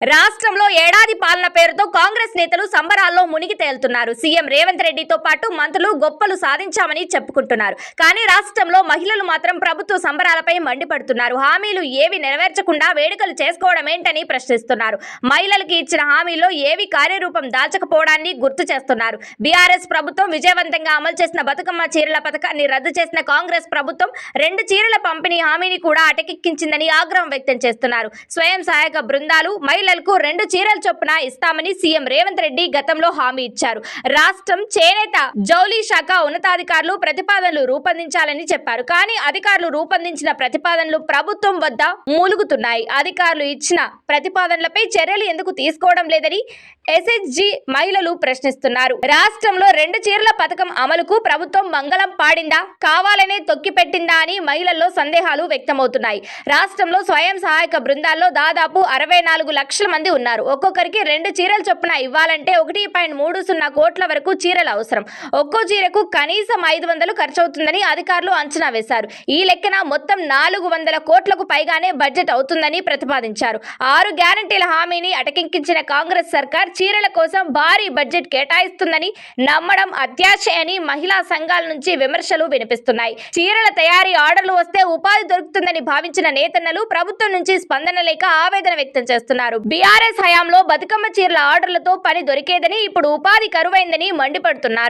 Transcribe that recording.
రాష్ట్రంలో ఏడాది పాలన పేరుతో కాంగ్రెస్ నేతలు సంబరాల్లో మునిగి తేలుతున్నారు. సీఎం రేవంత్ రెడ్డితో పాటు మంత్రులు గొప్పలు సాధించామని చెప్పుకుంటున్నారు. కానీ రాష్ట్రంలో మహిళలు మాత్రం ప్రభుత్వ సంబరాలపై మండిపడుతున్నారు. హామీలు ఏవి నెరవేర్చకుండా వేడుకలు చేసుకోవడమేంటని ప్రశ్నిస్తున్నారు. మహిళలకు ఇచ్చిన హామీల్లో ఏవి కార్యరూపం దాల్చకపోవడాన్ని గుర్తు చేస్తున్నారు. బీఆర్ఎస్ ప్రభుత్వం విజయవంతంగా అమలు చేసిన బతుకమ్మ చీరల పథకాన్ని రద్దు చేసిన కాంగ్రెస్ ప్రభుత్వం 2 చీరల పంపిణీ హామీని కూడా అటకెక్కించిందని ఆగ్రహం వ్యక్తం చేస్తున్నారు. స్వయం సహాయక బృందాలు మహిళలకు 2 చీరల చొప్పున ఇస్తామని సీఎం రేవంత్ రెడ్డి గతంలో హామీ ఇచ్చారు. రాష్ట్రం చేనేత జౌళి శాఖ ఉన్నతాధికారులు ప్రతిపాదనలు రూపొందించాలని చెప్పారు. కానీ అధికారులు రూపొందించిన ప్రతిపాదనలు ప్రభుత్వం వద్ద మూలుగుతున్నాయి. అధికారులు ఇచ్చిన ప్రతిపాదనలపై చర్యలు ఎందుకు తీసుకోవడం లేదని ఎస్హెచ్జి మహిళలు ప్రశ్నిస్తున్నారు. రాష్ట్రంలో 2 చీరల పథకం అమలుకు ప్రభుత్వం మంగళం పాడిందా, కావాలనే తొక్కిపెట్టిందా అని మహిళల్లో సందేహాలు వ్యక్తమవుతున్నాయి. రాష్ట్రంలో స్వయం సహాయక బృందాల్లో దాదాపు 64 లక్షల మంది ఉన్నారు. ఒక్కొక్కరికి 2 చీరల చొప్పున ఇవ్వాలంటే 1.30 కోట్ల వరకు చీరలు అవసరం. ఒక్కో చీరకు కనీసం 500 ఖర్చవుతుందని అధికారులు అంచనా వేశారు. ఈ లెక్కన మొత్తం 400 కోట్లకు పైగానే బడ్జెట్ అవుతుందని ప్రతిపాదించారు. 6 గ్యారంటీల హామీని అటకెక్కించిన కాంగ్రెస్ సర్కార్ చీరల కోసం భారీ బడ్జెట్ కేటాయిస్తుందని నమ్మడం అత్యాశ అని మహిళా సంఘాల నుంచి విమర్శలు వినిపిస్తున్నాయి. చీరల తయారీ ఆర్డర్లు వస్తే ఉపాధి దొరుకుతుందని భావించిన నేతన్నలు ప్రభుత్వం నుంచి స్పందన లేక ఆవేదన వ్యక్తం చేస్తున్నారు. బీఆర్ఎస్ హయాంలో బతుకమ్మ చీరల ఆర్డర్లతో పని దొరికేదని, ఇప్పుడు ఉపాధి కరువైందని మండిపడుతున్నారు.